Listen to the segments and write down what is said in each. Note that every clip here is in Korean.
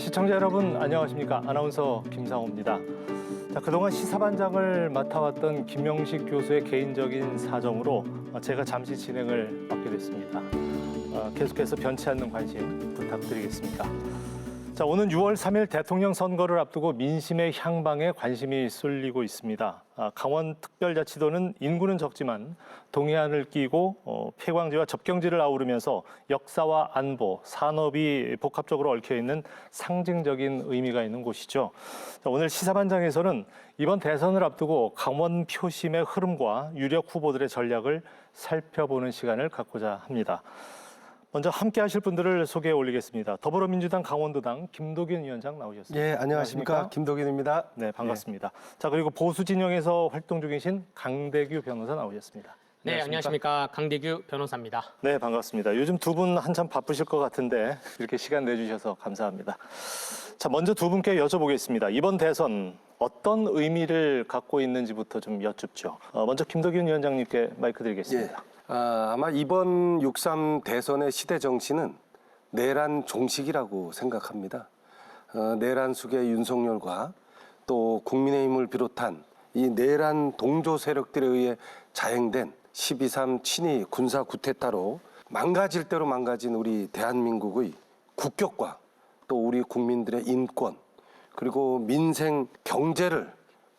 시청자 여러분 안녕하십니까? 아나운서 김상호입니다. 자, 그동안 시사반장을 맡아왔던 김영식 교수의 개인적인 사정으로 제가 잠시 진행을 맡게 됐습니다. 계속해서 변치 않는 관심 부탁드리겠습니다. 자, 오는 6월 3일 대통령 선거를 앞두고 민심의 향방에 관심이 쏠리고 있습니다. 강원특별자치도는 인구는 적지만 동해안을 끼고 폐광지와 접경지를 아우르면서 역사와 안보, 산업이 복합적으로 얽혀있는 상징적인 의미가 있는 곳이죠. 자, 오늘 시사반장에서는 이번 대선을 앞두고 강원 표심의 흐름과 유력 후보들의 전략을 살펴보는 시간을 갖고자 합니다. 먼저 함께 하실 분들을 소개해 올리겠습니다. 더불어민주당 강원도당 김도균 위원장 나오셨습니다. 예, 안녕하십니까? 김도균입니다. 네, 반갑습니다. 자, 그리고 보수 진영에서 활동 중이신 강대규 변호사 나오셨습니다. 네, 안녕하십니까? 강대규 변호사입니다. 네, 반갑습니다. 요즘 두 분 한참 바쁘실 것 같은데 이렇게 시간 내주셔서 감사합니다. 자, 먼저 두 분께 여쭤보겠습니다. 이번 대선 어떤 의미를 갖고 있는지부터 좀 여쭙죠. 먼저 김도균 위원장님께 마이크 드리겠습니다. 예. 아마 이번 6.3 대선의 시대 정신은 내란 종식이라고 생각합니다. 내란 숙의 윤석열과 또 국민의힘을 비롯한 이 내란 동조 세력들에 의해 자행된 12.3 친위 군사 쿠데타로 망가질 대로 망가진 우리 대한민국의 국격과 또 우리 국민들의 인권 그리고 민생 경제를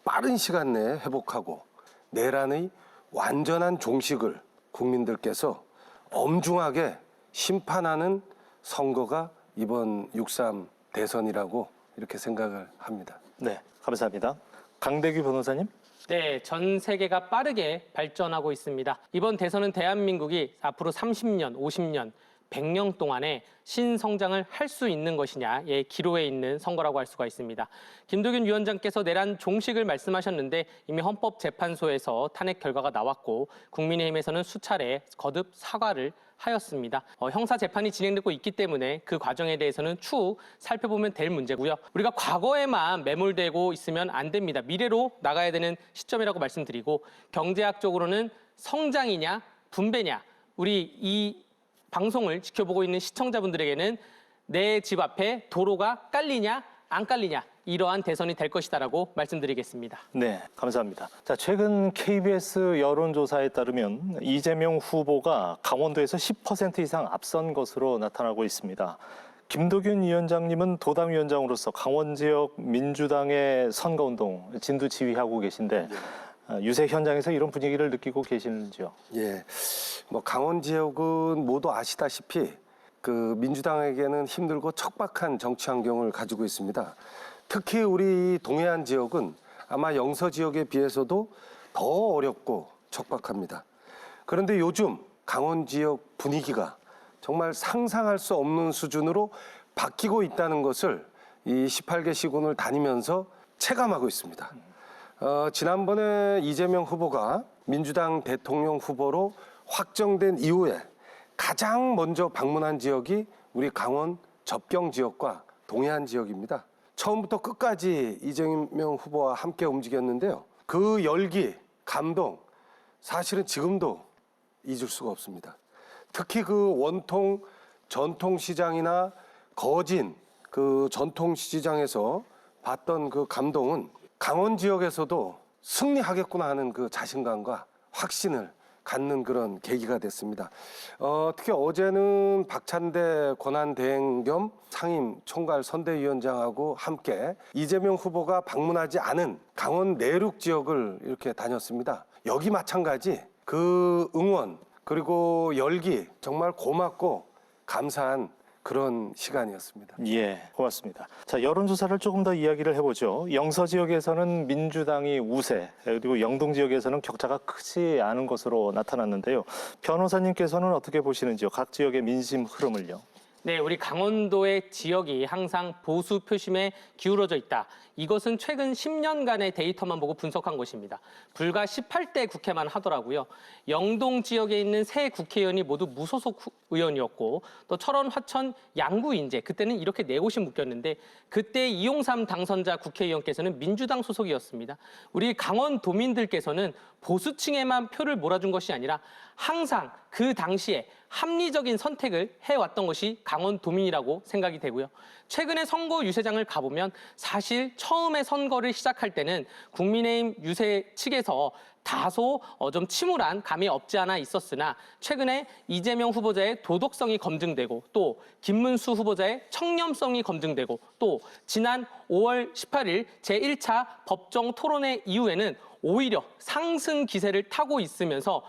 빠른 시간 내에 회복하고 내란의 완전한 종식을 국민들께서 엄중하게 심판하는 선거가 이번 6.3 대선이라고 이렇게 생각을 합니다. 네, 감사합니다. 강대규 변호사님. 네, 전 세계가 빠르게 발전하고 있습니다. 이번 대선은 대한민국이 앞으로 30년, 50년, 100년 동안에 신성장을 할 수 있는 것이냐의 기로에 있는 선거라고 할 수가 있습니다. 김도균 위원장께서 내란 종식을 말씀하셨는데 이미 헌법재판소에서 탄핵 결과가 나왔고 국민의힘에서는 수차례 거듭 사과를 하였습니다. 형사재판이 진행되고 있기 때문에 그 과정에 대해서는 추후 살펴보면 될 문제고요. 우리가 과거에만 매몰되고 있으면 안 됩니다. 미래로 나가야 되는 시점이라고 말씀드리고 경제학적으로는 성장이냐 분배냐 우리 이 방송을 지켜보고 있는 시청자분들에게는 내 집 앞에 도로가 깔리냐 안 깔리냐 이러한 대선이 될 것이다라고 말씀드리겠습니다. 네, 감사합니다. 자, 최근 KBS 여론조사에 따르면 이재명 후보가 강원도에서 10% 이상 앞선 것으로 나타나고 있습니다. 김도균 위원장님은 도당위원장으로서 강원 지역 민주당의 선거운동 진두 지휘하고 계신데 유세 현장에서 이런 분위기를 느끼고 계시는지요? 예, 뭐 강원 지역은 모두 아시다시피 그 민주당에게는 힘들고 척박한 정치 환경을 가지고 있습니다. 특히 우리 동해안 지역은 아마 영서 지역에 비해서도 더 어렵고 척박합니다. 그런데 요즘 강원 지역 분위기가 정말 상상할 수 없는 수준으로 바뀌고 있다는 것을 이 18개 시군을 다니면서 체감하고 있습니다. 지난번에 이재명 후보가 민주당 대통령 후보로 확정된 이후에 가장 먼저 방문한 지역이 우리 강원 접경 지역과 동해안 지역입니다. 처음부터 끝까지 이재명 후보와 함께 움직였는데요. 그 열기, 감동, 사실은 지금도 잊을 수가 없습니다. 특히 그 원통 전통시장이나 거진 그 전통시장에서 봤던 그 감동은 강원 지역에서도 승리하겠구나 하는 그 자신감과 확신을 갖는 그런 계기가 됐습니다. 특히 어제는 박찬대 권한대행 겸 상임 총괄 선대위원장하고 함께 이재명 후보가 방문하지 않은 강원 내륙 지역을 이렇게 다녔습니다. 여기 마찬가지 그 응원 그리고 열기 정말 고맙고 감사한 그런 시간이었습니다. 예, 고맙습니다. 자, 여론조사를 조금 더 이야기를 해보죠. 영서 지역에서는 민주당이 우세, 그리고 영동 지역에서는 격차가 크지 않은 것으로 나타났는데요. 변호사님께서는 어떻게 보시는지요? 각 지역의 민심 흐름을요. 네, 우리 강원도의 지역이 항상 보수 표심에 기울어져 있다. 이것은 최근 10년간의 데이터만 보고 분석한 것입니다. 불과 18대 국회만 하더라고요. 영동 지역에 있는 세 국회의원이 모두 무소속 의원이었고 또 철원, 화천, 양구, 인제 그때는 이렇게 네 곳이 묶였는데 그때 이용삼 당선자 국회의원께서는 민주당 소속이었습니다. 우리 강원도민들께서는 보수층에만 표를 몰아준 것이 아니라 항상 그 당시에 합리적인 선택을 해왔던 것이 강원도민이라고 생각이 되고요. 최근에 선거 유세장을 가보면 사실 처음에 선거를 시작할 때는 국민의힘 유세 측에서 다소 좀 침울한 감이 없지 않아 있었으나 최근에 이재명 후보자의 도덕성이 검증되고 또 김문수 후보자의 청렴성이 검증되고 또 지난 5월 18일 제1차 법정 토론회 이후에는 오히려 상승 기세를 타고 있으면서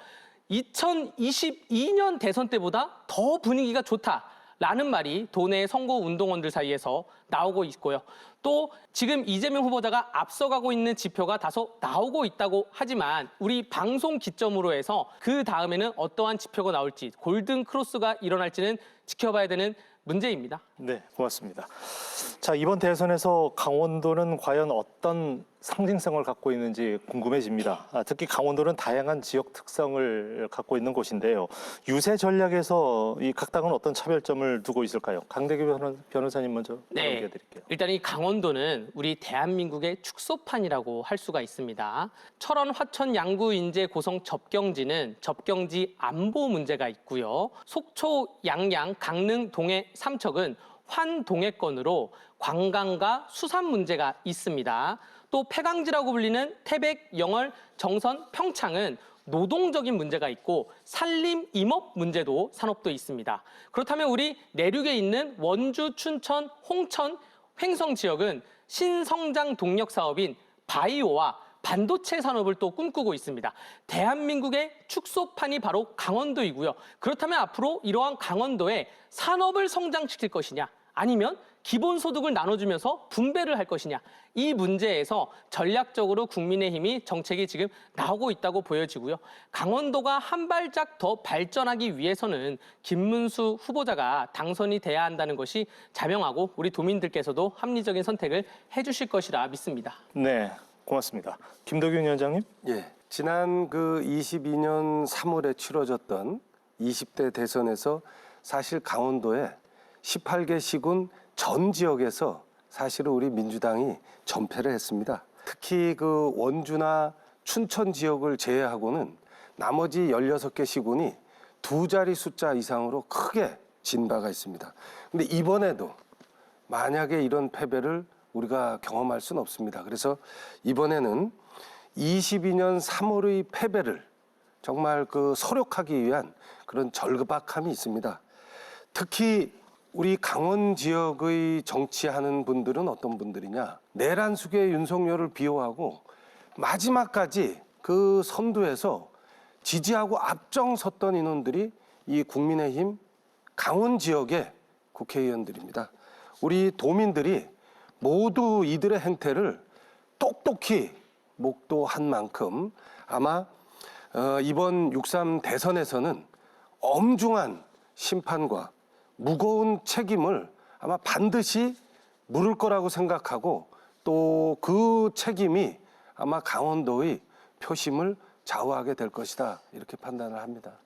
2022년 대선 때보다 더 분위기가 좋다라는 말이 도내 선거운동원들 사이에서 나오고 있고요. 또 지금 이재명 후보자가 앞서가고 있는 지표가 다소 나오고 있다고 하지만 우리 방송 기점으로 해서 그 다음에는 어떠한 지표가 나올지 골든 크로스가 일어날지는 지켜봐야 되는 문제입니다. 네, 고맙습니다. 자, 이번 대선에서 강원도는 과연 어떤 상징성을 갖고 있는지 궁금해집니다. 특히 강원도는 다양한 지역 특성을 갖고 있는 곳인데요. 유세 전략에서 이 각 당은 어떤 차별점을 두고 있을까요? 강대규 변호사님 먼저 네, 드릴게요. 일단 이 강원도는 우리 대한민국의 축소판이라고 할 수가 있습니다. 철원, 화천, 양구, 인제, 고성, 접경지는 접경지 안보 문제가 있고요. 속초, 양양, 강릉, 동해, 삼척은 환동해권으로 관광과 수산 문제가 있습니다. 또 폐광지라고 불리는 태백, 영월, 정선, 평창은 노동적인 문제가 있고 산림, 임업 문제도 산업도 있습니다. 그렇다면 우리 내륙에 있는 원주, 춘천, 홍천, 횡성 지역은 신성장 동력 사업인 바이오와 반도체 산업을 또 꿈꾸고 있습니다. 대한민국의 축소판이 바로 강원도이고요. 그렇다면 앞으로 이러한 강원도에 산업을 성장시킬 것이냐 아니면 기본소득을 나눠주면서 분배를 할 것이냐 이 문제에서 전략적으로 국민의힘이 정책이 지금 나오고 있다고 보여지고요. 강원도가 한 발짝 더 발전하기 위해서는 김문수 후보자가 당선이 돼야 한다는 것이 자명하고 우리 도민들께서도 합리적인 선택을 해주실 것이라 믿습니다. 네, 고맙습니다. 김덕윤 위원장님. 예, 지난 그 22년 3월에 치러졌던 20대 대선에서 사실 강원도에 18개 시군 전 지역에서 사실은 우리 민주당이 전패를 했습니다. 특히 그 원주나 춘천 지역을 제외하고는 나머지 16개 시군이 두 자리 숫자 이상으로 크게 진 바가 있습니다. 근데 이번에도 만약에 이런 패배를 우리가 경험할 수는 없습니다. 그래서 이번에는 22년 3월의 패배를 정말 그 서력하기 위한 그런 절박함이 있습니다. 특히 우리 강원 지역의 정치하는 분들은 어떤 분들이냐? 내란숙의 윤석열을 비호하고 마지막까지 그 선두에서 지지하고 앞장섰던 인원들이 이 국민의힘 강원 지역의 국회의원들입니다. 우리 도민들이 모두 이들의 행태를 똑똑히 목도한 만큼 아마 이번 6.3 대선에서는 엄중한 심판과 무거운 책임을 아마 반드시 물을 거라고 생각하고 또 그 책임이 아마 강원도의 표심을 좌우하게 될 것이다 이렇게 판단을 합니다.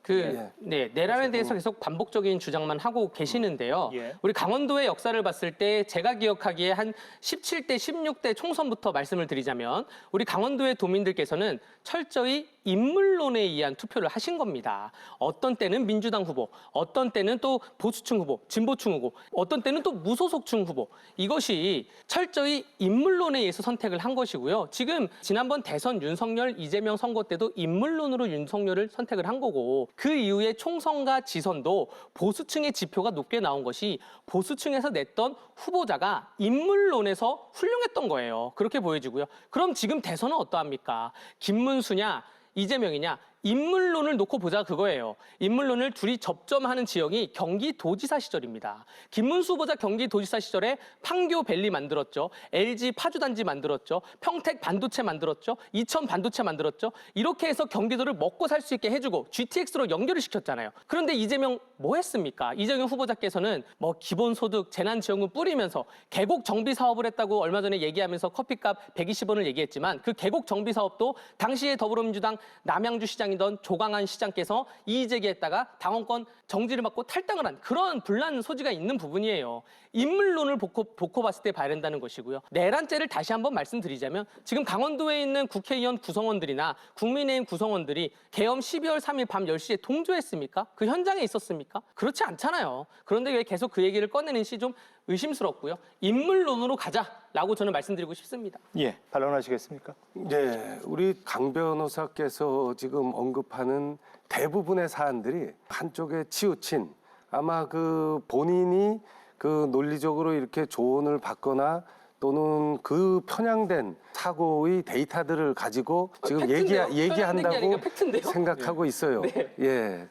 내란에 대해서 계속 반복적인 주장만 하고 계시는데요. 예. 우리 강원도의 역사를 봤을 때 제가 기억하기에 한 17대, 16대 총선부터 말씀을 드리자면 우리 강원도의 도민들께서는 철저히 인물론에 의한 투표를 하신 겁니다. 어떤 때는 민주당 후보, 어떤 때는 또 보수층 후보, 진보층 후보, 어떤 때는 또 무소속층 후보. 이것이 철저히 인물론에 의해서 선택을 한 것이고요. 지금 지난번 대선 윤석열, 이재명 선거 때도 인물론으로 윤석열을 선택을 한 거고 그 이후에 총선과 지선도 보수층의 지표가 높게 나온 것이 보수층에서 냈던 후보자가 인물론에서 훌륭했던 거예요. 그렇게 보여지고요. 그럼 지금 대선은 어떠합니까? 김문수냐 이재명이냐 인물론을 놓고 보자 그거예요. 인물론을 둘이 접점하는 지역이 경기도지사 시절입니다. 김문수 후보자 경기도지사 시절에 판교밸리 만들었죠. LG 파주단지 만들었죠. 평택 반도체 만들었죠. 이천 반도체 만들었죠. 이렇게 해서 경기도를 먹고 살 수 있게 해주고 GTX로 연결을 시켰잖아요. 그런데 이재명 뭐 했습니까? 이재명 후보자께서는 뭐 기본소득, 재난지원금 뿌리면서 계곡 정비 사업을 했다고 얼마 전에 얘기하면서 커피값 120원을 얘기했지만 그 계곡 정비 사업도 당시에 더불어민주당 남양주 시장이던 조광한 시장께서 이의 제기했다가 당원권 정지를 받고 탈당을 한 그런 분란 소지가 있는 부분이에요. 인물론을 놓고 봤을 때 봐야 된다는 것이고요. 내란죄를 다시 한번 말씀드리자면 지금 강원도에 있는 국회의원 구성원들이나 국민의힘 구성원들이 계엄 12월 3일 밤 10시에 동조했습니까? 그 현장에 있었습니까? 그렇지 않잖아요. 그런데 왜 계속 그 얘기를 꺼내는지 좀 의심스럽고요. 인물론으로 가자라고 저는 말씀드리고 싶습니다. 예, 반론하시겠습니까? 네, 우리 강 변호사께서 지금 언급하는 대부분의 사안들이 한쪽에 치우친 아마 그 본인이 그 논리적으로 이렇게 조언을 받거나 또는 그 편향된 사고의 데이터들을 가지고 지금 팩트인데요? 편향된 게 얘기한다고 아니라 팩트인데요? 생각하고 있어요. 네. 예,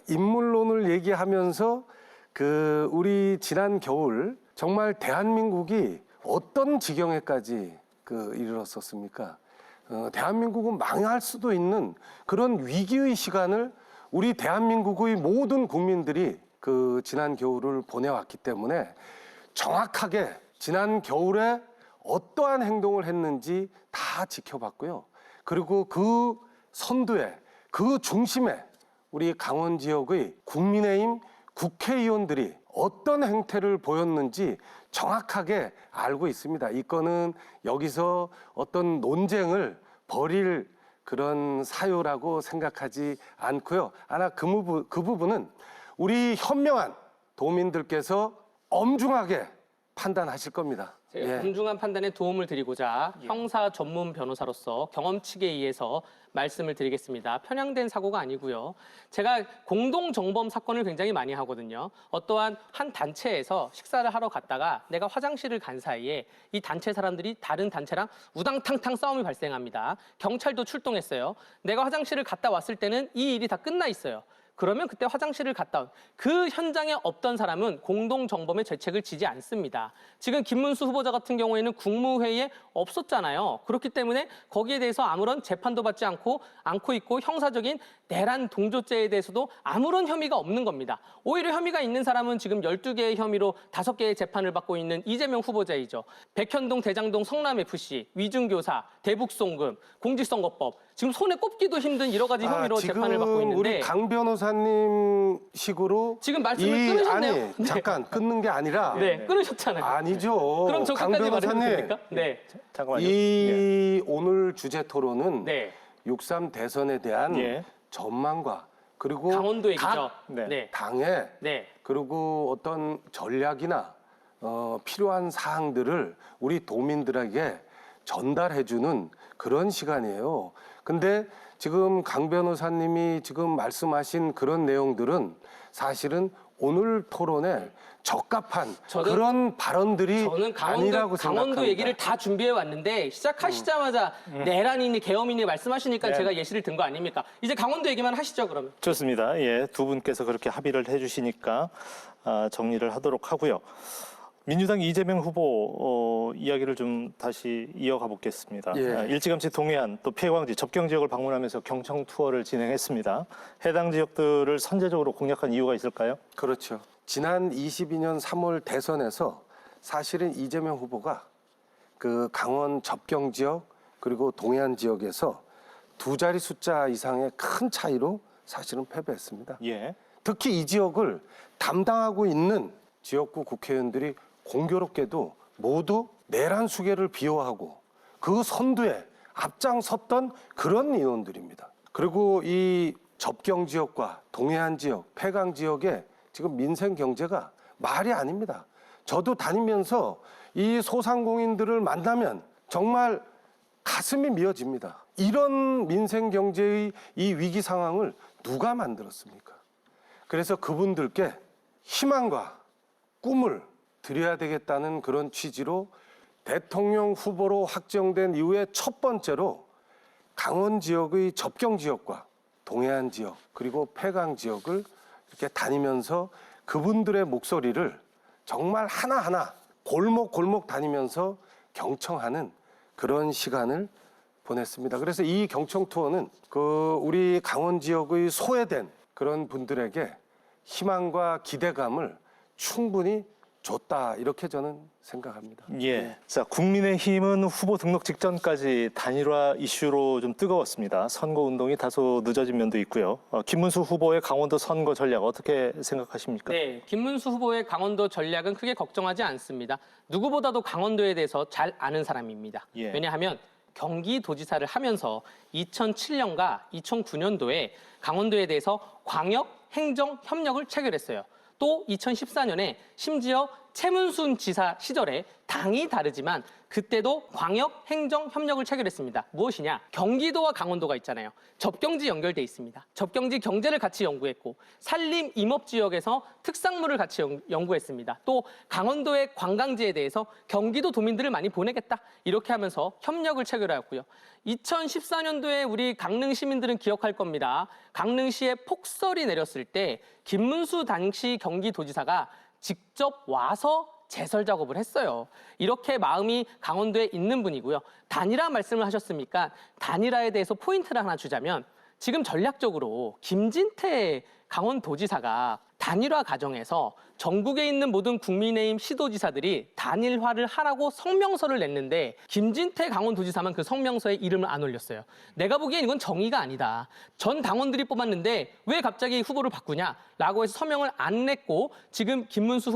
인물론을 얘기하면서 그 우리 지난 겨울 정말 대한민국이 어떤 지경에까지 그 이르렀었습니까? 대한민국은 망할 수도 있는 그런 위기의 시간을 우리 대한민국의 모든 국민들이 그 지난 겨울을 보내왔기 때문에 정확하게 지난 겨울에 어떠한 행동을 했는지 다 지켜봤고요. 그리고 그 선두에, 그 중심에 우리 강원 지역의 국민의힘 국회의원들이 어떤 행태를 보였는지 정확하게 알고 있습니다. 이 건은 여기서 어떤 논쟁을 벌일 그런 사유라고 생각하지 않고요. 하나 그 부분은 우리 현명한 도민들께서 엄중하게 판단하실 겁니다. 제가 엄중한 판단에 도움을 드리고자 형사 전문 변호사로서 경험칙에 의해서 말씀을 드리겠습니다. 편향된 사고가 아니고요. 제가 공동정범 사건을 굉장히 많이 하거든요. 어떠한 한 단체에서 식사를 하러 갔다가 내가 화장실을 간 사이에 이 단체 사람들이 다른 단체랑 우당탕탕 싸움이 발생합니다. 경찰도 출동했어요. 내가 화장실을 갔다 왔을 때는 이 일이 다 끝나 있어요. 그러면 그때 화장실을 갔다 온 그 현장에 없던 사람은 공동정범의 죄책을 지지 않습니다. 지금 김문수 후보자 같은 경우에는 국무회의에 없었잖아요. 그렇기 때문에 거기에 대해서 아무런 재판도 받지 않고 있고 형사적인 내란 동조죄에 대해서도 아무런 혐의가 없는 겁니다. 오히려 혐의가 있는 사람은 지금 12개의 혐의로 5개의 재판을 받고 있는 이재명 후보자이죠. 백현동, 대장동, 성남FC, 위중교사, 대북송금, 공직선거법, 지금 손에 꼽기도 힘든 여러 가지 혐의로 재판을 받고 있는데 우리 강 변호사님 식으로 지금 말씀을 끊으셨네요. 아니 네. 잠깐 끊는 게 아니라 네, 끊으셨잖아요. 아니죠. 그럼 저 강 끝까지 말해도 변호사님 됩니까? 네. 잠깐만요. 이 오늘 주제 토론은 네. 6.3 대선에 대한 예. 전망과 그리고 강원도 얘기죠. 각 네. 네. 당의 네. 그리고 어떤 전략이나 필요한 사항들을 우리 도민들에게 전달해주는 그런 시간이에요. 근데 지금 강 변호사님이 지금 말씀하신 그런 내용들은 사실은 오늘 토론에 적합한 그런 발언들이 저는 아니라고 생각합니다. 강원도 얘기를 다 준비해 왔는데 시작하시자마자 내란이니 계엄이니 말씀하시니까 네. 제가 예시를 든 거 아닙니까? 이제 강원도 얘기만 하시죠, 그러면. 좋습니다. 예, 두 분께서 그렇게 합의를 해주시니까 정리를 하도록 하고요. 민주당 이재명 후보 이야기를 좀 다시 이어가 보겠습니다. 예. 일찌감치 동해안 또 폐광지 접경 지역을 방문하면서 경청 투어를 진행했습니다. 해당 지역들을 선제적으로 공략한 이유가 있을까요? 그렇죠. 지난 22년 3월 대선에서 사실은 이재명 후보가 그 강원 접경 지역 그리고 동해안 지역에서 두 자리 숫자 이상의 큰 차이로 사실은 패배했습니다. 예. 특히 이 지역을 담당하고 있는 지역구 국회의원들이 공교롭게도 모두 내란 수계를 비호하고 그 선두에 앞장섰던 그런 인원들입니다. 그리고 이 접경 지역과 동해안 지역, 폐강 지역의 지금 민생 경제가 말이 아닙니다. 저도 다니면서 이 소상공인들을 만나면 정말 가슴이 미어집니다. 이런 민생 경제의 이 위기 상황을 누가 만들었습니까? 그래서 그분들께 희망과 꿈을 드려야 되겠다는 그런 취지로 대통령 후보로 확정된 이후에 첫 번째로 강원 지역의 접경 지역과 동해안 지역 그리고 폐강 지역을 이렇게 다니면서 그분들의 목소리를 정말 하나하나 골목골목 다니면서 경청하는 그런 시간을 보냈습니다. 그래서 이 경청 투어는 그 우리 강원 지역의 소외된 그런 분들에게 희망과 기대감을 충분히 줬다 이렇게 저는 생각합니다. 예. 자, 국민의힘은 후보 등록 직전까지 단일화 이슈로 좀 뜨거웠습니다. 선거 운동이 다소 늦어진 면도 있고요. 김문수 후보의 강원도 선거 전략 어떻게 생각하십니까? 네, 김문수 후보의 강원도 전략은 크게 걱정하지 않습니다. 누구보다도 강원도에 대해서 잘 아는 사람입니다. 예. 왜냐하면 경기도지사를 하면서 2007년과 2009년도에 강원도에 대해서 광역 행정 협력을 체결했어요. 또 2014년에 심지어 최문순 지사 시절에 당이 다르지만 그때도 광역 행정 협력을 체결했습니다. 무엇이냐? 경기도와 강원도가 있잖아요. 접경지 연결돼 있습니다. 접경지 경제를 같이 연구했고 산림 임업 지역에서 특산물을 같이 연구했습니다. 또 강원도의 관광지에 대해서 경기도 도민들을 많이 보내겠다. 이렇게 하면서 협력을 체결하였고요. 2014년도에 우리 강릉 시민들은 기억할 겁니다. 강릉시에 폭설이 내렸을 때 김문수 당시 경기도지사가 직접 와서 제설 작업을 했어요. 이렇게 마음이 강원도에 있는 분이고요. 단일화 말씀을 하셨으니까 단일화에 대해서 포인트를 하나 주자면 지금 전략적으로 김진태 강원도지사가 단일화 과정에서 전국에 있는 모든 국민의힘 시도지사들이 단일화를 하라고 성명서를 냈는데 김진태 강원도지사만 그 성명서에 이름을 안 올렸어요. 내가 보기엔 이건 정의가 아니다. 전 당원들이 뽑았는데 왜 갑자기 후보를 바꾸냐라고 해서 서명을 안 냈고 지금 김문수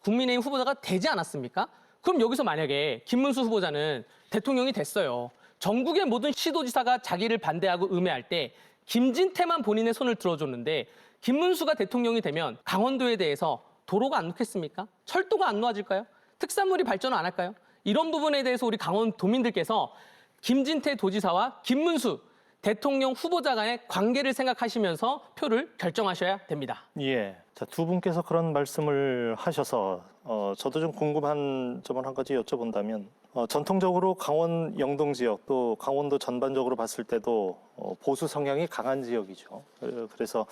국민의힘 후보자가 되지 않았습니까? 그럼 여기서 만약에 김문수 후보자는 대통령이 됐어요. 전국의 모든 시도지사가 자기를 반대하고 음해할 때 김진태만 본인의 손을 들어줬는데 김문수가 대통령이 되면 강원도에 대해서 도로가 안 놓겠습니까? 철도가 안 놓아질까요? 특산물이 발전을 안 할까요? 이런 부분에 대해서 우리 강원도민들께서 김진태 도지사와 김문수 대통령 후보자 간의 관계를 생각하시면서 표를 결정하셔야 됩니다. 예. 자, 두 분께서 그런 말씀을 하셔서 저도 좀 궁금한 점을 한 가지 여쭤본다면 전통적으로 강원 영동 지역 또 강원도 전반적으로 봤을 때도 보수 성향이 강한 지역이죠. 그래서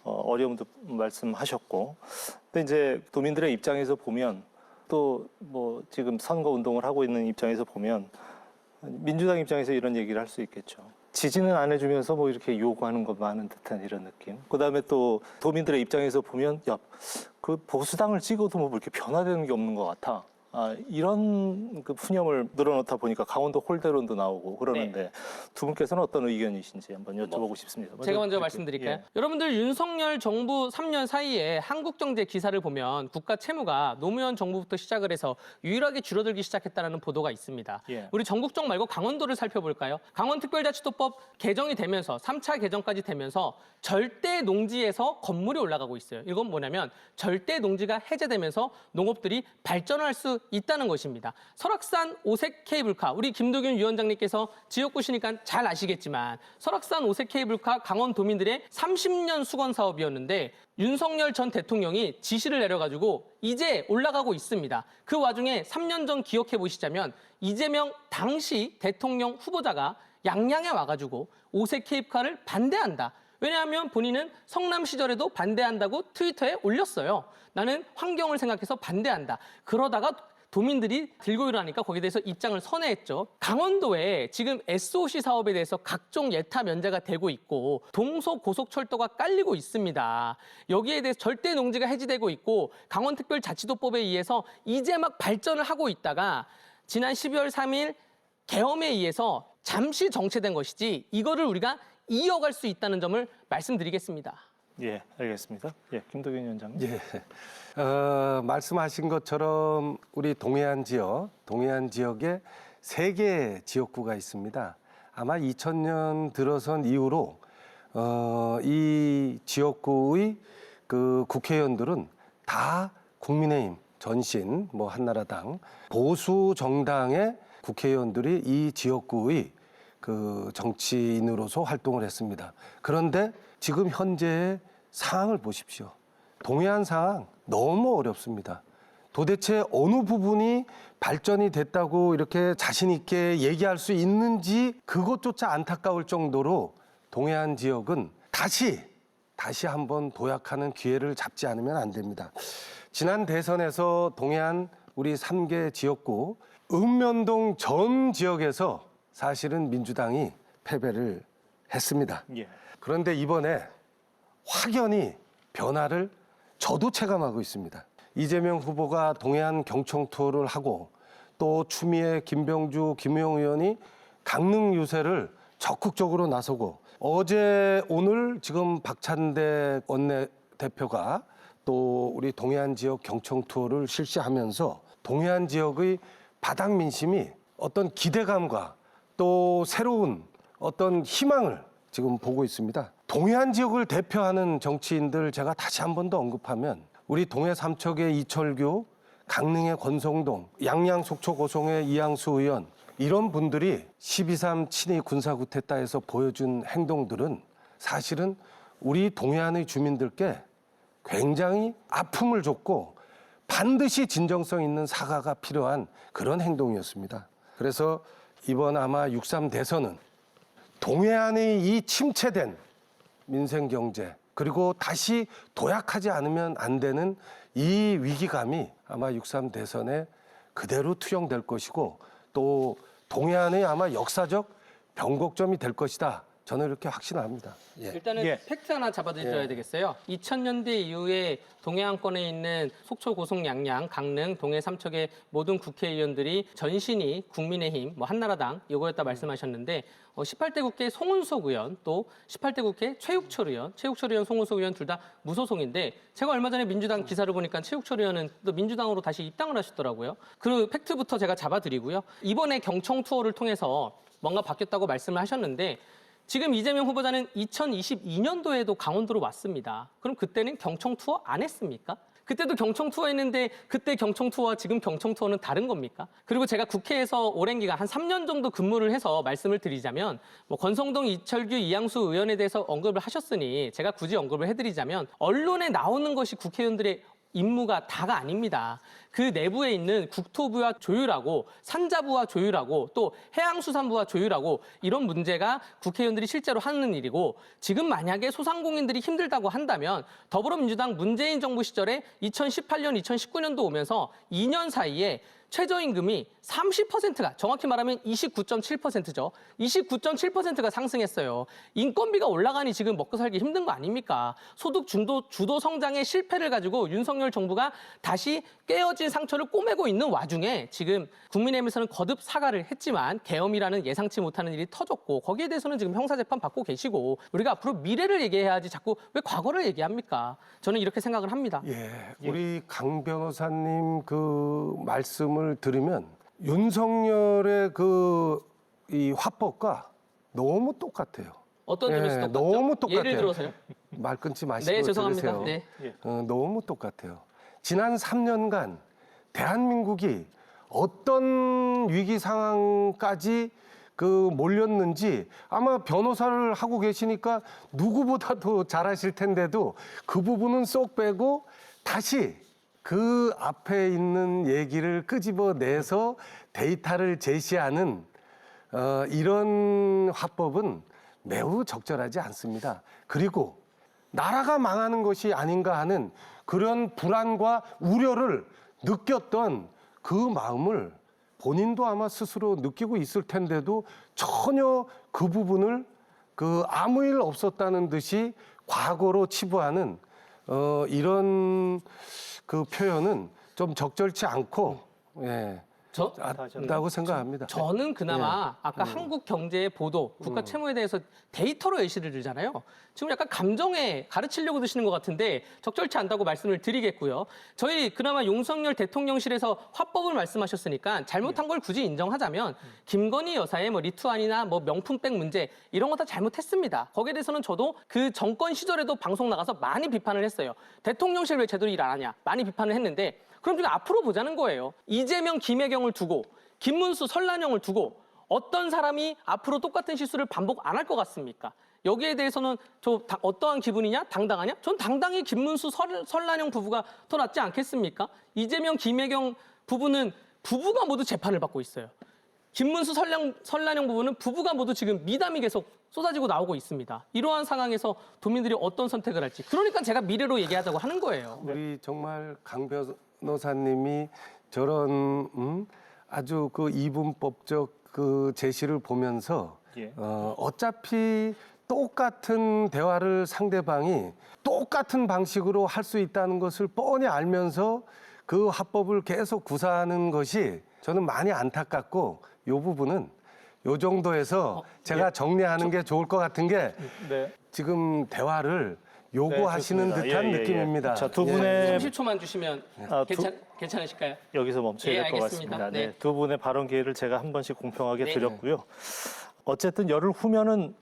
어려움도 말씀하셨고, 근데 이제 도민들의 입장에서 보면 또 뭐 지금 선거 운동을 하고 있는 입장에서 보면 민주당 입장에서 이런 얘기를 할 수 있겠죠. 지지는 안 해주면서 뭐 이렇게 요구하는 것 많은 듯한 이런 느낌. 그다음에 또 도민들의 입장에서 보면 야, 그 보수당을 찍어도 뭐 이렇게 변화되는 게 없는 것 같아. 이런 그 푸념을 늘어놓다 보니까 강원도 홀대론도 나오고 그러는데 두 분께서는 어떤 의견이신지 한번 여쭤보고 싶습니다. 제가 먼저 말씀드릴까요? 예. 여러분들 윤석열 정부 3년 사이에 한국경제 기사를 보면 국가 채무가 노무현 정부부터 시작을 해서 유일하게 줄어들기 시작했다는 보도가 있습니다. 예. 우리 전국적 말고 강원도를 살펴볼까요? 강원특별자치도법 개정이 되면서 3차 개정까지 되면서 절대 농지에서 건물이 올라가고 있어요. 이건 뭐냐면 절대 농지가 해제되면서 농업들이 발전할 수 있다는 것입니다. 설악산 오색 케이블카, 우리 김도균 위원장님께서 지역구시니까 잘 아시겠지만 설악산 오색 케이블카 강원도민들의 30년 수건 사업이었는데 윤석열 전 대통령이 지시를 내려가지고 이제 올라가고 있습니다. 그 와중에 3년 전 기억해 보시자면 이재명 당시 대통령 후보자가 양양에 와가지고 오색 케이블카를 반대한다. 왜냐하면 본인은 성남 시절에도 반대한다고 트위터에 올렸어요. 나는 환경을 생각해서 반대한다. 그러다가 도민들이 들고 일어나니까 거기에 대해서 입장을 선회했죠. 강원도에 지금 SOC 사업에 대해서 각종 예타 면제가 되고 있고 동서고속철도가 깔리고 있습니다. 여기에 대해서 절대 농지가 해지되고 있고 강원특별자치도법에 의해서 이제 막 발전을 하고 있다가 지난 12월 3일 계엄에 의해서 잠시 정체된 것이지 이거를 우리가 이어갈 수 있다는 점을 말씀드리겠습니다. 예, 알겠습니다. 예, 김도균 위원장님. 예. 말씀하신 것처럼 우리 동해안 지역에 3개 지역구가 있습니다. 아마 2000년 들어선 이후로 이 지역구의 그 국회의원들은 다 국민의힘, 전신, 뭐 한나라당, 보수 정당의 국회의원들이 이 지역구의 그 정치인으로서 활동을 했습니다. 그런데 지금 현재의 상황을 보십시오. 동해안 상황 너무 어렵습니다. 도대체 어느 부분이 발전이 됐다고 이렇게 자신 있게 얘기할 수 있는지 그것조차 안타까울 정도로 동해안 지역은 다시 한번 도약하는 기회를 잡지 않으면 안 됩니다. 지난 대선에서 동해안 우리 3개 지역구 읍면동 전 지역에서 사실은 민주당이 패배를 했습니다. 예. 그런데 이번에 확연히 변화를 저도 체감하고 있습니다. 이재명 후보가 동해안 경청 투어를 하고 또 추미애, 김병주, 김우영 의원이 강릉 유세를 적극적으로 나서고 어제 오늘 지금 박찬대 원내대표가 또 우리 동해안 지역 경청 투어를 실시하면서 동해안 지역의 바닥 민심이 어떤 기대감과 또 새로운 어떤 희망을 지금 보고 있습니다. 동해안 지역을 대표하는 정치인들 제가 다시 한 번 더 언급하면 우리 동해 삼척의 이철규, 강릉의 권성동, 양양 속초 고성의 이양수 의원 이런 분들이 12.3 친위 군사구태타에서 보여준 행동들은 사실은 우리 동해안의 주민들께 굉장히 아픔을 줬고 반드시 진정성 있는 사과가 필요한 그런 행동이었습니다. 그래서 이번 아마 6.3 대선은 동해안의 이 침체된 민생 경제 그리고 다시 도약하지 않으면 안 되는 이 위기감이 아마 6.3 대선에 그대로 투영될 것이고 또 동해안의 아마 역사적 변곡점이 될 것이다. 저는 이렇게 확신합니다. 예. 일단은 예. 팩트 하나 잡아드려야 되겠어요. 2000년대 이후에 동해안권에 있는 속초, 고성, 양양, 강릉, 동해 삼척의 모든 국회의원들이 전신이 국민의힘, 뭐 한나라당 이거였다 말씀하셨는데 18대 국회 송은석 의원 또 18대 국회 최욱철 의원, 송은석 의원 둘 다 무소속인데 제가 얼마 전에 민주당 기사를 보니까 최욱철 의원은 또 민주당으로 다시 입당을 하셨더라고요. 그 팩트부터 제가 잡아드리고요. 이번에 경청 투어를 통해서 뭔가 바뀌었다고 말씀을 하셨는데 지금 이재명 후보자는 2022년도에도 강원도로 왔습니다. 그럼 그때는 경청 투어 안 했습니까? 그때도 경청 투어 했는데 그때 경청 투어와 지금 경청 투어는 다른 겁니까? 그리고 제가 국회에서 오랜 기간 한 3년 정도 근무를 해서 말씀을 드리자면 뭐 권성동, 이철규, 이양수 의원에 대해서 언급을 하셨으니 제가 굳이 언급을 해드리자면 언론에 나오는 것이 국회의원들의 임무가 다가 아닙니다. 그 내부에 있는 국토부와 조율하고 산자부와 조율하고 또 해양수산부와 조율하고 이런 문제가 국회의원들이 실제로 하는 일이고 지금 만약에 소상공인들이 힘들다고 한다면 더불어민주당 문재인 정부 시절에 2018년, 2019년도 오면서 2년 사이에 최저임금이 30%가 정확히 말하면 29.7%죠. 29.7%가 상승했어요. 인건비가 올라가니 지금 먹고 살기 힘든 거 아닙니까? 소득 주도 성장의 실패를 가지고 윤석열 정부가 다시 깨어진 상처를 꼬매고 있는 와중에 지금 국민의힘에서는 거듭 사과를 했지만 계엄이라는 예상치 못하는 일이 터졌고 거기에 대해서는 지금 형사재판 받고 계시고 우리가 앞으로 미래를 얘기해야지 자꾸 왜 과거를 얘기합니까? 저는 이렇게 생각을 합니다. 예, 우리 강 변호사님 그 말씀을 들으면 윤석열의 이 화법과 너무 똑같아요. 어떤 점에서 똑같죠? 너무 똑같아요. 예를 들어서요? 말 끊지 마시고 네, 죄송합니다. 들으세요. 네. 너무 똑같아요. 지난 3년간 대한민국이 어떤 위기 상황까지 몰렸는지 아마 변호사를 하고 계시니까 누구보다도 잘하실 텐데도 그 부분은 쏙 빼고 다시 그 앞에 있는 얘기를 끄집어내서 데이터를 제시하는 이런 화법은 매우 적절하지 않습니다. 그리고 나라가 망하는 것이 아닌가 하는 그런 불안과 우려를 느꼈던 그 마음을 본인도 아마 스스로 느끼고 있을 텐데도 전혀 그 부분을 아무 일 없었다는 듯이 과거로 치부하는 이런 그 표현은 좀 적절치 않고 다고 생각합니다. 저는 그나마 아까 한국 경제의 보도, 국가 채무에 대해서 데이터로 예시를 들잖아요. 지금 약간 감정에 가르치려고 드시는 것 같은데 적절치 않다고 말씀을 드리겠고요. 저희 그나마 윤석열 대통령실에서 화법을 말씀하셨으니까 잘못한 걸 굳이 인정하자면 김건희 여사의 뭐 리투안이나 뭐 명품백 문제 이런 거 다 잘못했습니다. 거기에 대해서는 저도 그 정권 시절에도 방송 나가서 많이 비판을 했어요. 대통령실 왜 제대로 일 안 하냐 많이 비판을 했는데 그럼 지금 앞으로 보자는 거예요. 이재명, 김혜경을 두고 김문수, 설란영을 두고 어떤 사람이 앞으로 똑같은 실수를 반복 안 할 것 같습니까? 여기에 대해서는 어떠한 기분이냐? 당당하냐? 전 당당히 김문수, 설란영 부부가 더 낫지 않겠습니까? 이재명, 김혜경 부부는 부부가 모두 재판을 받고 있어요. 김문수, 설란영 부부는 부부가 모두 지금 미담이 계속 쏟아지고 나오고 있습니다. 이러한 상황에서 도민들이 어떤 선택을 할지. 그러니까 제가 미래로 얘기하자고 하는 거예요. 우리 정말 강 변호사님이 저런 아주 그 이분법적 그 제시를 보면서 어차피 똑같은 대화를 상대방이 똑같은 방식으로 할 수 있다는 것을 뻔히 알면서 그 화법을 계속 구사하는 것이 저는 많이 안타깝고 이 부분은 이 정도에서 제가 정리하는 게 좋을 것 같은 게 네. 지금 대화를 요구하시는 좋습니다. 듯한 예, 예, 예. 느낌입니다. 자, 두 예. 분의 30초만 주시면 괜찮으실까요? 여기서 멈춰야 예, 될 것 알겠습니다. 같습니다. 네. 네. 두 분의 발언 기회를 제가 한 번씩 공평하게 네. 드렸고요. 어쨌든 열흘 후면은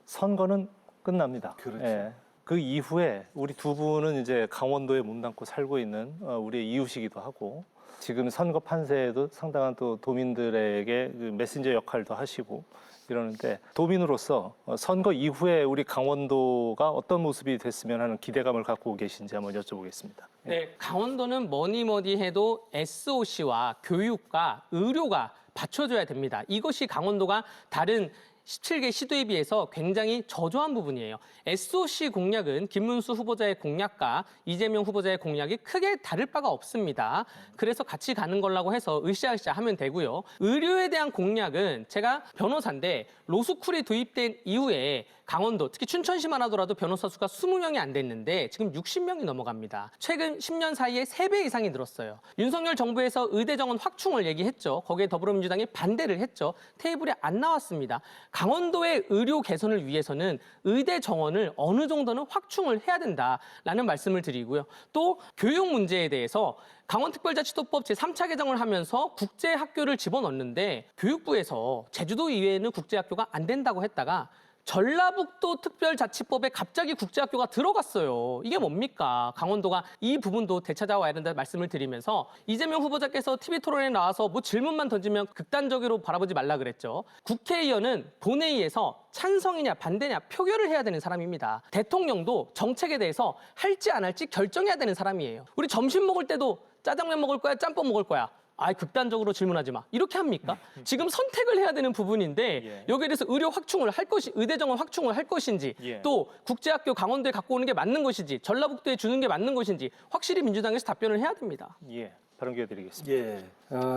선거는 끝납니다. 그렇죠. 예. 그 이후에 우리 두 분은 이제 강원도에 몸담고 살고 있는 우리의 이웃이기도 하고 지금 선거 판세에도 상당한 또 도민들에게 그 메신저 역할도 하시고 이러는데 도민으로서 선거 이후에 우리 강원도가 어떤 모습이 됐으면 하는 기대감을 갖고 계신지 한번 여쭤보겠습니다. 네, 강원도는 뭐니 해도 SOC와 교육과 의료가 받쳐줘야 됩니다. 이것이 강원도가 다른 17개 시도에 비해서 굉장히 저조한 부분이에요. SOC 공약은 김문수 후보자의 공약과 이재명 후보자의 공약이 크게 다를 바가 없습니다. 그래서 같이 가는 걸라고 해서 으쌰으쌰 하면 되고요. 의료에 대한 공약은 제가 변호사인데 로스쿨이 도입된 이후에 강원도, 특히 춘천시만 하더라도 변호사 수가 20명이 안 됐는데 지금 60명이 넘어갑니다. 최근 10년 사이에 3배 이상이 늘었어요. 윤석열 정부에서 의대 정원 확충을 얘기했죠. 거기에 더불어민주당이 반대를 했죠. 테이블에 안 나왔습니다. 강원도의 의료 개선을 위해서는 의대 정원을 어느 정도는 확충을 해야 된다라는 말씀을 드리고요. 또 교육 문제에 대해서 강원특별자치도법 제3차 개정을 하면서 국제학교를 집어넣는데 교육부에서 제주도 이외에는 국제학교가 안 된다고 했다가 전라북도 특별자치법에 갑자기 국제학교가 들어갔어요. 이게 뭡니까? 강원도가 이 부분도 되찾아와야 된다는 말씀을 드리면서 이재명 후보자께서 TV 토론에 나와서 뭐 질문만 던지면 극단적으로 바라보지 말라 그랬죠. 국회의원은 본회의에서 찬성이냐 반대냐 표결을 해야 되는 사람입니다. 대통령도 정책에 대해서 할지 안 할지 결정해야 되는 사람이에요. 우리 점심 먹을 때도 짜장면 먹을 거야, 짬뽕 먹을 거야. 극단적으로 질문하지 마. 이렇게 합니까? 지금 선택을 해야 되는 부분인데 예. 여기에 대해서 의료 확충을 할 것이, 의대 정원 확충을 할 것인지 예. 또 국제학교 강원도에 갖고 오는 게 맞는 것인지 전라북도에 주는 게 맞는 것인지 확실히 민주당에서 답변을 해야 됩니다. 예, 발언 기회 드리겠습니다. 예.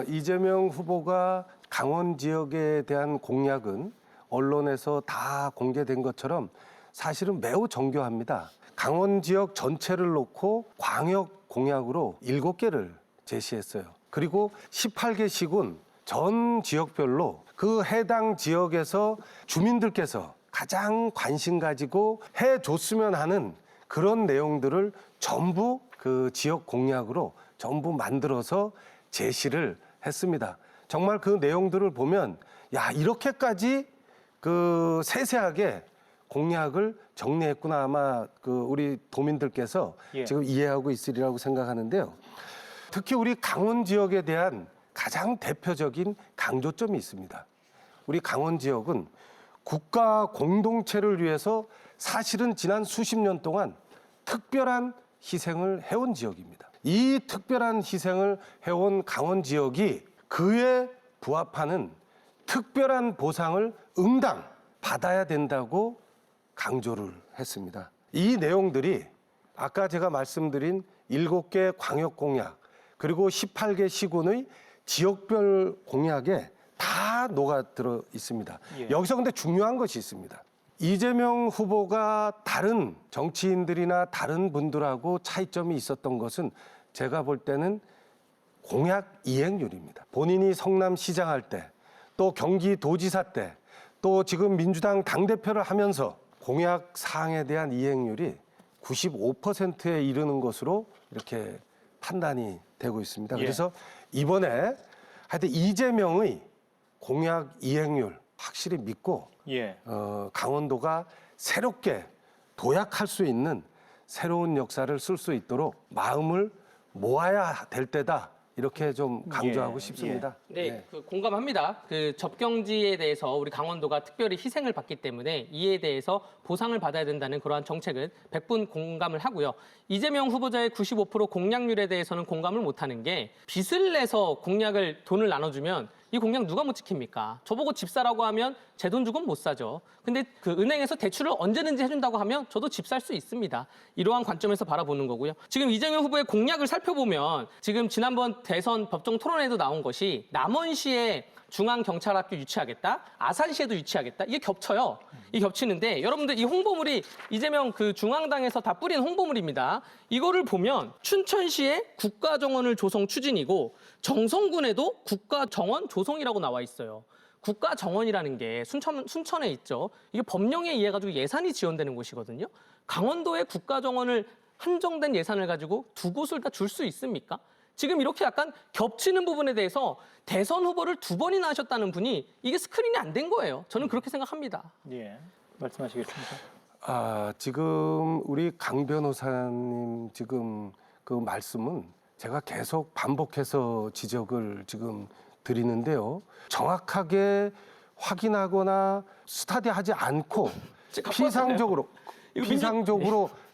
이재명 후보가 강원 지역에 대한 공약은 언론에서 다 공개된 것처럼 사실은 매우 정교합니다. 강원 지역 전체를 놓고 광역 공약으로 7개를 제시했어요. 그리고 18개 시군 전 지역별로 그 해당 지역에서 주민들께서 가장 관심 가지고 해줬으면 하는 그런 내용들을 전부 그 지역 공약으로 전부 만들어서 제시를 했습니다. 정말 그 내용들을 보면 야, 이렇게까지 그 세세하게 공약을 정리했구나. 아마 그 우리 도민들께서 예. 지금 이해하고 있으리라고 생각하는데요. 특히 우리 강원 지역에 대한 가장 대표적인 강조점이 있습니다. 우리 강원 지역은 국가 공동체를 위해서 사실은 지난 수십 년 동안 특별한 희생을 해온 지역입니다. 이 특별한 희생을 해온 강원 지역이 그에 부합하는 특별한 보상을 응당 받아야 된다고 강조를 했습니다. 이 내용들이 아까 제가 말씀드린 7개 광역 공약 그리고 18개 시군의 지역별 공약에 다 녹아들어 있습니다. 예. 여기서 근데 중요한 것이 있습니다. 이재명 후보가 다른 정치인들이나 다른 분들하고 차이점이 있었던 것은 제가 볼 때는 공약 이행률입니다. 본인이 성남시장 할 때, 또 경기도지사 때, 또 지금 민주당 당대표를 하면서 공약 사항에 대한 이행률이 95%에 이르는 것으로 이렇게 판단이 되고 있습니다. 예. 그래서 이번에 하여튼 이재명의 공약 이행률 확실히 믿고 예. 강원도가 새롭게 도약할 수 있는 새로운 역사를 쓸 수 있도록 마음을 모아야 될 때다. 이렇게 좀 강조하고 예, 싶습니다. 네, 그 공감합니다. 그 접경지에 대해서 우리 강원도가 특별히 희생을 받기 때문에 이에 대해서 보상을 받아야 된다는 그러한 정책은 100분 공감을 하고요. 이재명 후보자의 95% 공약률에 대해서는 공감을 못하는 게 빚을 내서 공약을 돈을 나눠주면 이 공약 누가 못 지킵니까? 저보고 집 사라고 하면 제 돈 주고는 못 사죠. 근데 그 은행에서 대출을 언제든지 해준다고 하면 저도 집 살 수 있습니다. 이러한 관점에서 바라보는 거고요. 지금 이재명 후보의 공약을 살펴보면 지금 지난번 대선 법정 토론에도 나온 것이 남원시에 중앙경찰학교 유치하겠다, 아산시에도 유치하겠다. 이게 겹쳐요. 이 겹치는데 여러분들 이 홍보물이 이재명 그 중앙당에서 다 뿌린 홍보물입니다. 이거를 보면 춘천시에 국가정원을 조성 추진이고 정성군에도 국가정원 조성이라고 나와 있어요. 국가정원이라는 게 순천에 있죠. 이게 법령에 의해 가지고 예산이 지원되는 곳이거든요. 강원도에 국가정원을 한정된 예산을 가지고 두 곳을 다 줄 수 있습니까? 지금 이렇게 약간 겹치는 부분에 대해서 대선 후보를 2번이나 하셨다는 분이 이게 스크린이 안 된 거예요. 저는 그렇게 생각합니다. 예, 말씀하시겠습니까? 지금 우리 강 변호사님 지금 그 말씀은 제가 계속 반복해서 지적을 지금 드리는데요. 정확하게 확인하거나 스타디하지 않고 피상적으로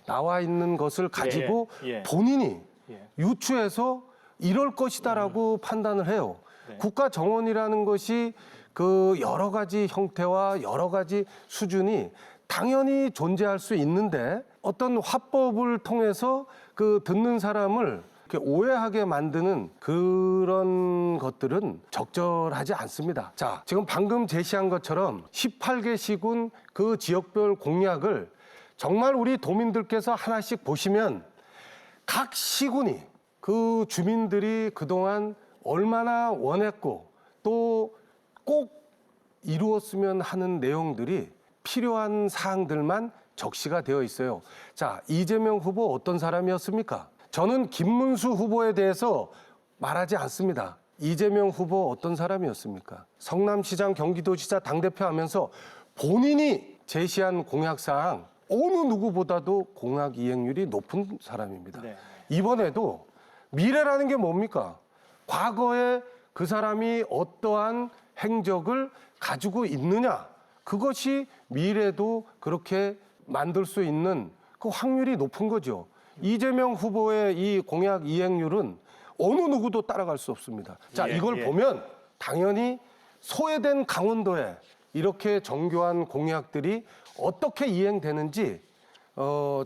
나와 있는 것을 가지고 예. 본인이 예. 유추해서 이럴 것이다라고 판단을 해요. 네. 국가 정원이라는 것이 그 여러 가지 형태와 여러 가지 수준이 당연히 존재할 수 있는데 어떤 화법을 통해서 그 듣는 사람을 이렇게 오해하게 만드는 그런 것들은 적절하지 않습니다. 자, 지금 방금 제시한 것처럼 18개 시군 그 지역별 공약을 정말 우리 도민들께서 하나씩 보시면 각 시군이 그 주민들이 그동안 얼마나 원했고 또 꼭 이루었으면 하는 내용들이 필요한 사항들만 적시가 되어 있어요. 자, 이재명 후보 어떤 사람이었습니까? 저는 김문수 후보에 대해서 말하지 않습니다. 이재명 후보 어떤 사람이었습니까? 성남시장, 경기도지사 당대표 하면서 본인이 제시한 공약사항 어느 누구보다도 공약 이행률이 높은 사람입니다. 네. 이번에도 미래라는 게 뭡니까? 과거에 그 사람이 어떠한 행적을 가지고 있느냐. 그것이 미래도 그렇게 만들 수 있는 그 확률이 높은 거죠. 이재명 후보의 이 공약 이행률은 어느 누구도 따라갈 수 없습니다. 자, 이걸 보면 당연히 소외된 강원도에 이렇게 정교한 공약들이 어떻게 이행되는지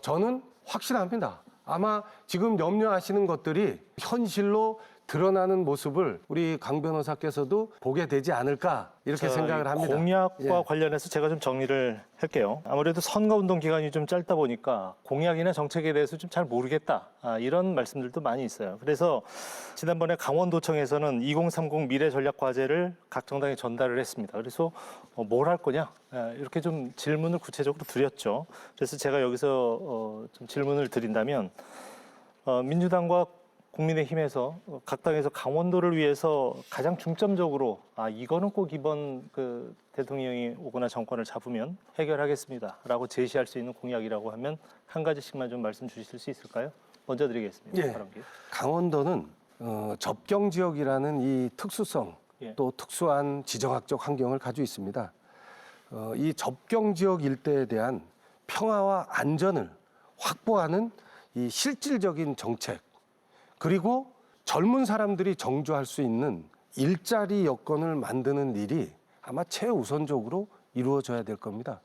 저는 확실합니다. 아마 지금 염려하시는 것들이 현실로 드러나는 모습을 우리 강 변호사께서도 보게 되지 않을까 이렇게 생각을 합니다. 공약과 예. 관련해서 제가 좀 정리를 할게요. 아무래도 선거운동 기간이 좀 짧다 보니까 공약이나 정책에 대해서 좀 잘 모르겠다. 이런 말씀들도 많이 있어요. 그래서 지난번에 강원도청에서는 2030 미래전략과제를 각 정당에 전달을 했습니다. 그래서 뭘 할 거냐? 이렇게 좀 질문을 구체적으로 드렸죠. 그래서 제가 여기서 좀 질문을 드린다면 민주당과 국민의힘에서 각 당에서 강원도를 위해서 가장 중점적으로 이거는 꼭 이번 그 대통령이 오거나 정권을 잡으면 해결하겠습니다라고 제시할 수 있는 공약이라고 하면 한 가지씩만 좀 말씀 주실 수 있을까요? 먼저 드리겠습니다. 예. 강원도는 접경 지역이라는 이 특수성 또 특수한 지정학적 환경을 가지고 있습니다. 이 접경 지역 일대에 대한 평화와 안전을 확보하는 이 실질적인 정책 그리고 젊은 사람들이 정주할 수 있는 일자리 여건을 만드는 일이 아마 최우선적으로 이루어져야 될 겁니다.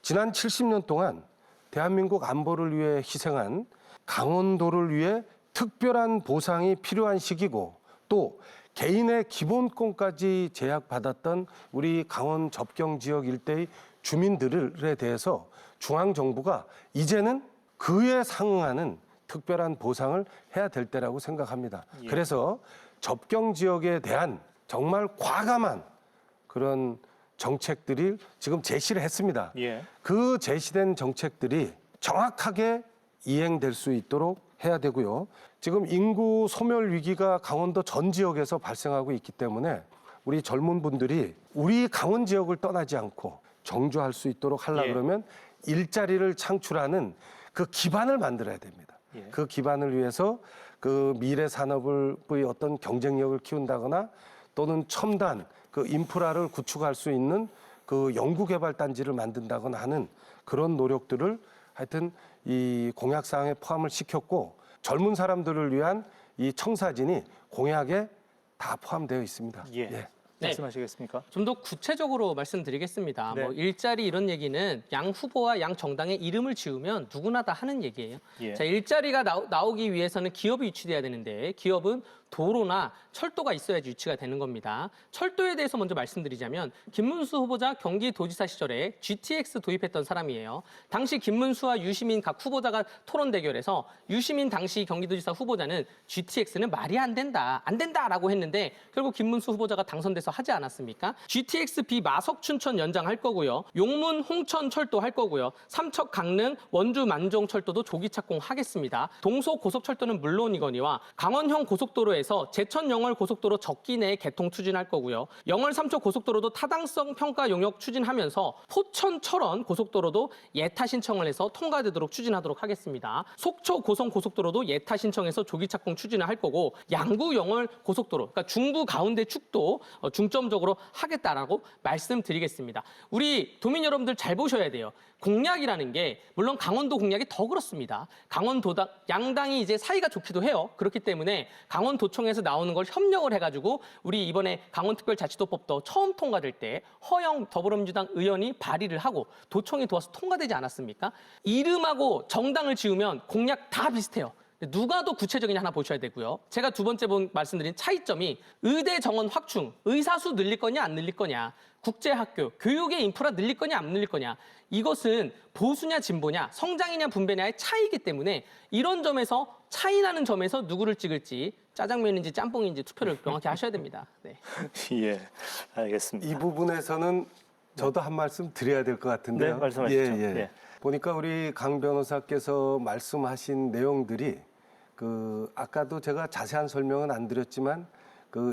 지난 70년 동안 대한민국 안보를 위해 희생한 강원도를 위해 특별한 보상이 필요한 시기고 또 개인의 기본권까지 제약받았던 우리 강원 접경 지역 일대의 주민들에 대해서 중앙정부가 이제는 그에 상응하는 특별한 보상을 해야 될 때라고 생각합니다. 그래서 접경 지역에 대한 정말 과감한 그런 정책들이 지금 제시를 했습니다. 그 제시된 정책들이 정확하게 이행될 수 있도록 해야 되고요. 지금 인구 소멸 위기가 강원도 전 지역에서 발생하고 있기 때문에 우리 젊은 분들이 우리 강원 지역을 떠나지 않고 정주할 수 있도록 하려고 그러면 일자리를 창출하는 그 기반을 만들어야 됩니다. 그 기반을 위해서 그 미래 산업의 어떤 경쟁력을 키운다거나 또는 첨단 그 인프라를 구축할 수 있는 그 연구개발 단지를 만든다거나 하는 그런 노력들을 하여튼 이 공약사항에 포함을 시켰고 젊은 사람들을 위한 이 청사진이 공약에 다 포함되어 있습니다. 네. 말씀하시겠습니까? 좀 더 구체적으로 말씀드리겠습니다. 네. 뭐 일자리 이런 얘기는 양 후보와 양 정당의 이름을 지으면 누구나 다 하는 얘기예요. 예. 자, 일자리가 나오기 위해서는 기업이 유치돼야 되는데 기업은 도로나 철도가 있어야지 유치가 되는 겁니다. 철도에 대해서 먼저 말씀드리자면 김문수 후보자 경기도지사 시절에 GTX 도입했던 사람이에요. 당시 김문수와 유시민 각 후보자가 토론 대결에서 유시민 당시 경기도지사 후보자는 GTX는 말이 안 된다라고 했는데 결국 김문수 후보자가 당선돼서 하지 않았습니까? GTX 비마석 춘천 연장할 거고요. 용문 홍천 철도 할 거고요. 삼척 강릉 원주 만종 철도도 조기 착공하겠습니다. 동서 고속철도는 물론이거니와 강원형 고속도로에서 제천 영월 고속도로 적기 내에 개통 추진할 거고요. 영월 삼척 고속도로도 타당성 평가 용역 추진하면서 포천 철원 고속도로도 예타 신청을 해서 통과되도록 추진하도록 하겠습니다. 속초 고성 고속도로도 예타 신청해서 조기 착공 추진을 할 거고 양구 영월 고속도로 그러니까 중부 가운데 축도 중점적으로 하겠다라고 말씀드리겠습니다. 우리 도민 여러분들 잘 보셔야 돼요. 공약이라는 게 물론 강원도 공약이 더 그렇습니다. 강원도당 양당이 이제 사이가 좋기도 해요. 그렇기 때문에 강원도청에서 나오는 걸 협력을 해가지고 우리 이번에 강원특별자치도법도 처음 통과될 때 허영 더불어민주당 의원이 발의를 하고 도청이 도와서 통과되지 않았습니까? 이름하고 정당을 지으면 공약 다 비슷해요. 누가 더 구체적이냐 하나 보셔야 되고요. 제가 두 번째 말씀드린 차이점이 의대 정원 확충, 의사수 늘릴 거냐 안 늘릴 거냐, 국제학교, 교육의 인프라 늘릴 거냐 안 늘릴 거냐. 이것은 보수냐 진보냐, 성장이냐 분배냐의 차이이기 때문에 이런 점에서 차이 나는 점에서 누구를 찍을지 짜장면인지 짬뽕인지 투표를 명확히 하셔야 됩니다. 네. 예, 알겠습니다. 이 부분에서는 저도 한 말씀 드려야 될 것 같은데요. 네, 말씀하시죠. 예. 예. 보니까 우리 강 변호사께서 말씀하신 내용들이 아까도 제가 자세한 설명은 안 드렸지만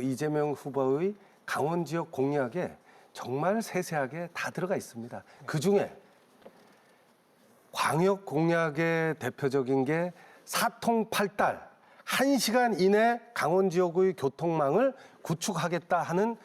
이재명 후보의 강원 지역 공약에 정말 세세하게 다 들어가 있습니다. 그중에 광역 공약의 대표적인 게 사통팔달 1시간 이내 강원 지역의 교통망을 구축하겠다 하는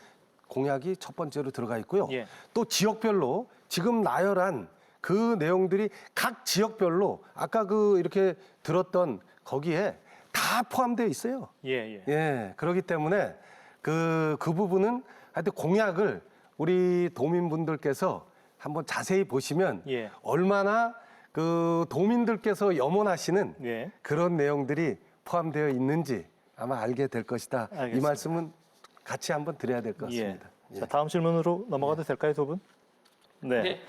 공약이 첫 번째로 들어가 있고요. 예. 또 지역별로 지금 나열한 그 내용들이 각 지역별로 아까 이렇게 들었던 거기에 다 포함되어 있어요. 예. 예, 그렇기 때문에 그 부분은 하여튼 공약을 우리 도민분들께서 한번 자세히 보시면 예. 얼마나 도민들께서 염원하시는 예. 그런 내용들이 포함되어 있는지 아마 알게 될 것이다. 알겠습니다. 이 말씀은 같이 한번 드려야 될 것 같습니다. 예. 자, 다음 질문으로 넘어가도 될까요, 두 분? 네. 네.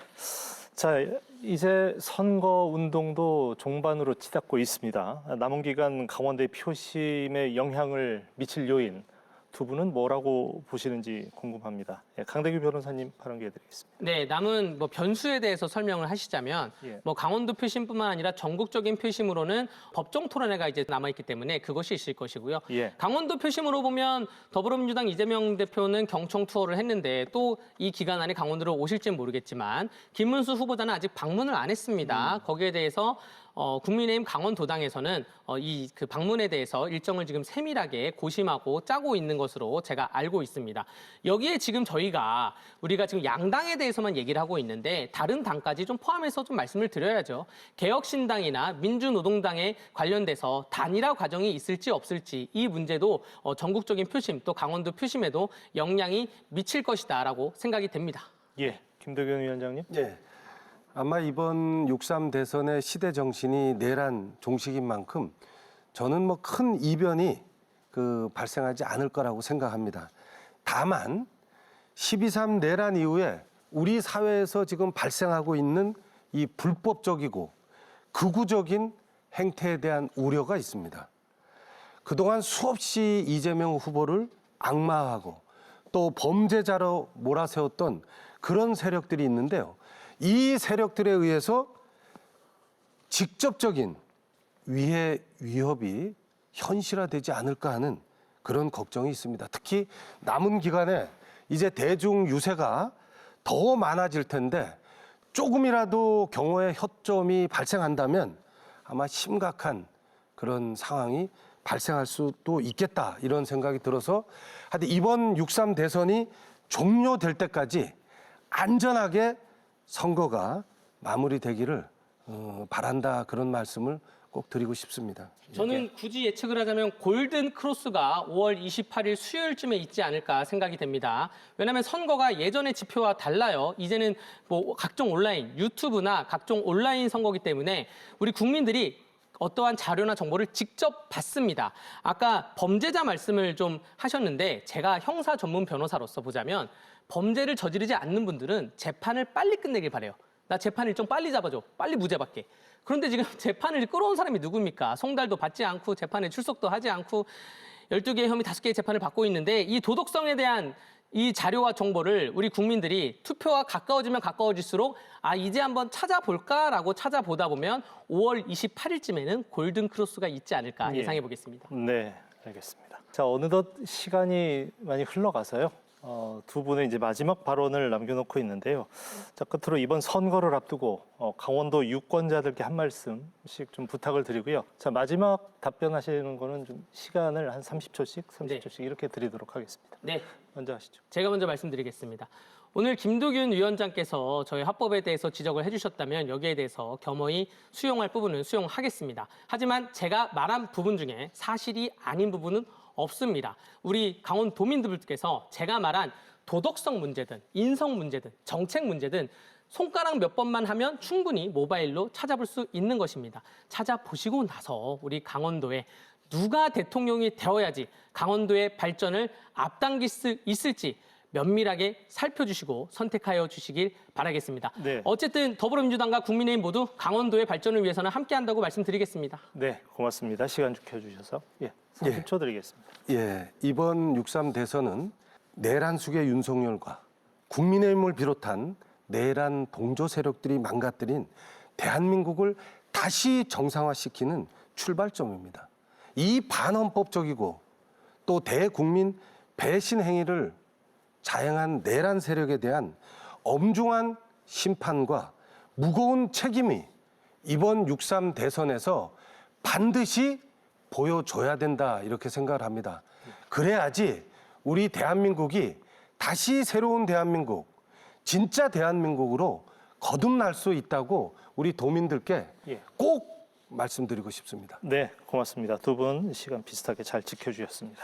자, 이제 선거 운동도 종반으로 치닫고 있습니다. 남은 기간 강원도의 표심에 영향을 미칠 요인 두 분은 뭐라고 보시는지 궁금합니다. 예, 강대규 변호사님 발언 기회 드리겠습니다. 네, 남은 변수에 대해서 설명을 하시자면 예. 강원도 표심뿐만 아니라 전국적인 표심으로는 법정 토론회가 이제 남아 있기 때문에 그것이 있을 것이고요. 예. 강원도 표심으로 보면 더불어민주당 이재명 대표는 경청 투어를 했는데 또 이 기간 안에 강원도로 오실지는 모르겠지만 김문수 후보자는 아직 방문을 안 했습니다. 거기에 대해서 국민의힘 강원도당에서는 이 방문에 대해서 일정을 지금 세밀하게 고심하고 짜고 있는 것으로 제가 알고 있습니다. 여기에 지금 우리가 지금 양당에 대해서만 얘기를 하고 있는데 다른 당까지 좀 포함해서 좀 말씀을 드려야죠. 개혁신당이나 민주노동당에 관련돼서 단일화 과정이 있을지 없을지 이 문제도 전국적인 표심 또 강원도 표심에도 영향이 미칠 것이다라고 생각이 됩니다. 예. 김도겸 위원장님. 예. 아마 이번 6.3 대선의 시대 정신이 내란 종식인 만큼 저는 큰 이변이 발생하지 않을 거라고 생각합니다. 다만 12.3 내란 이후에 우리 사회에서 지금 발생하고 있는 이 불법적이고 극우적인 행태에 대한 우려가 있습니다. 그동안 수없이 이재명 후보를 악마하고 또 범죄자로 몰아세웠던 그런 세력들이 있는데요. 이 세력들에 의해서 직접적인 위협이 현실화되지 않을까 하는 그런 걱정이 있습니다. 특히 남은 기간에 이제 대중 유세가 더 많아질 텐데 조금이라도 경호의 허점이 발생한다면 아마 심각한 그런 상황이 발생할 수도 있겠다 이런 생각이 들어서 하여튼 이번 6.3 대선이 종료될 때까지 안전하게 선거가 마무리되기를 바란다 그런 말씀을 꼭 드리고 싶습니다. 저는 굳이 예측을 하자면 골든 크로스가 5월 28일 수요일쯤에 있지 않을까 생각이 됩니다. 왜냐하면 선거가 예전의 지표와 달라요. 이제는 뭐 각종 온라인, 유튜브나 각종 온라인 선거기 때문에 우리 국민들이 어떠한 자료나 정보를 직접 받습니다. 아까 범죄자 말씀을 좀 하셨는데 제가 형사 전문 변호사로서 보자면 범죄를 저지르지 않는 분들은 재판을 빨리 끝내길 바래요. 나 재판 일정 빨리 잡아줘. 빨리 무죄 받게. 그런데 지금 재판을 끌어온 사람이 누굽니까? 송달도 받지 않고 재판에 출석도 하지 않고 12개의 혐의 5개의 재판을 받고 있는데 이 도덕성에 대한 이 자료와 정보를 우리 국민들이 투표와 가까워지면 가까워질수록 이제 한번 찾아볼까라고 찾아보다 보면 5월 28일쯤에는 골든 크로스가 있지 않을까 예상해 보겠습니다. 네, 알겠습니다. 자, 어느덧 시간이 많이 흘러가서요. 두 분의 이제 마지막 발언을 남겨놓고 있는데요. 자, 끝으로 이번 선거를 앞두고 강원도 유권자들께 한 말씀씩 좀 부탁을 드리고요. 자, 마지막 답변하시는 거는 좀 시간을 한 30초씩 이렇게 드리도록 하겠습니다. 네, 먼저 하시죠. 제가 먼저 말씀드리겠습니다. 오늘 김두균 위원장께서 저희 합법에 대해서 지적을 해주셨다면 여기에 대해서 겸허히 수용할 부분은 수용하겠습니다. 하지만 제가 말한 부분 중에 사실이 아닌 부분은 없습니다. 우리 강원도민들께서 제가 말한 도덕성 문제든 인성 문제든 정책 문제든 손가락 몇 번만 하면 충분히 모바일로 찾아볼 수 있는 것입니다. 찾아보시고 나서 우리 강원도에 누가 대통령이 되어야지 강원도의 발전을 앞당길 수 있을지 면밀하게 살펴주시고 선택하여 주시길 바라겠습니다. 네. 어쨌든 더불어민주당과 국민의힘 모두 강원도의 발전을 위해서는 함께한다고 말씀드리겠습니다. 네, 고맙습니다. 시간 지켜주셔서 30초 드리겠습니다. 예, 이번 6.3 대선은 내란숙의 윤석열과 국민의힘을 비롯한 내란 동조 세력들이 망가뜨린 대한민국을 다시 정상화시키는 출발점입니다. 이 반헌법적이고 또 대국민 배신 행위를 자행한 내란 세력에 대한 엄중한 심판과 무거운 책임이 이번 6.3 대선에서 반드시 보여줘야 된다 이렇게 생각을 합니다. 그래야지 우리 대한민국이 다시 새로운 대한민국, 진짜 대한민국으로 거듭날 수 있다고 우리 도민들께 꼭 말씀드리고 싶습니다. 네, 고맙습니다. 두 분 시간 비슷하게 잘 지켜주셨습니다.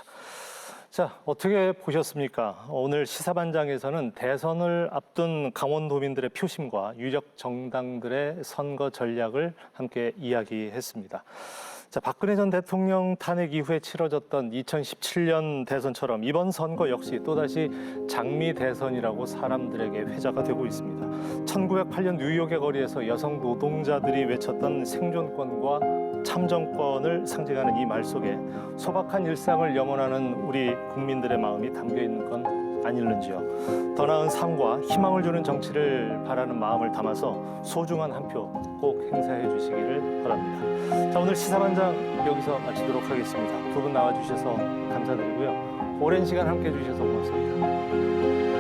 자, 어떻게 보셨습니까? 오늘 시사반장에서는 대선을 앞둔 강원도민들의 표심과 유력 정당들의 선거 전략을 함께 이야기했습니다. 자, 박근혜 전 대통령 탄핵 이후에 치러졌던 2017년 대선처럼 이번 선거 역시 또다시 장미 대선이라고 사람들에게 회자가 되고 있습니다. 1908년 뉴욕의 거리에서 여성 노동자들이 외쳤던 생존권과 참정권을 상징하는 이 말 속에 소박한 일상을 염원하는 우리 국민들의 마음이 담겨 있는 건 아닐는지요. 더 나은 삶과 희망을 주는 정치를 바라는 마음을 담아서 소중한 한 표 꼭 행사해 주시기를 바랍니다. 자, 오늘 시사반장 여기서 마치도록 하겠습니다. 두 분 나와주셔서 감사드리고요. 오랜 시간 함께해 주셔서 고맙습니다.